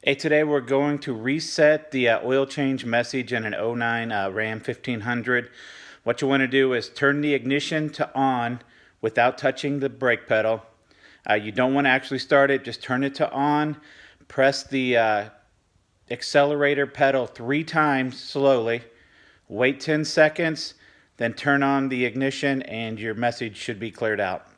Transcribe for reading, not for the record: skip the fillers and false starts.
Hey, today we're going to reset the oil change message in an '09 Ram 1500. What you want to do is turn the ignition to on without touching the brake pedal. You don't want to actually start it, just turn it to on. Press the accelerator pedal 3 times slowly. Wait 10 seconds, then turn on the ignition and your message should be cleared out.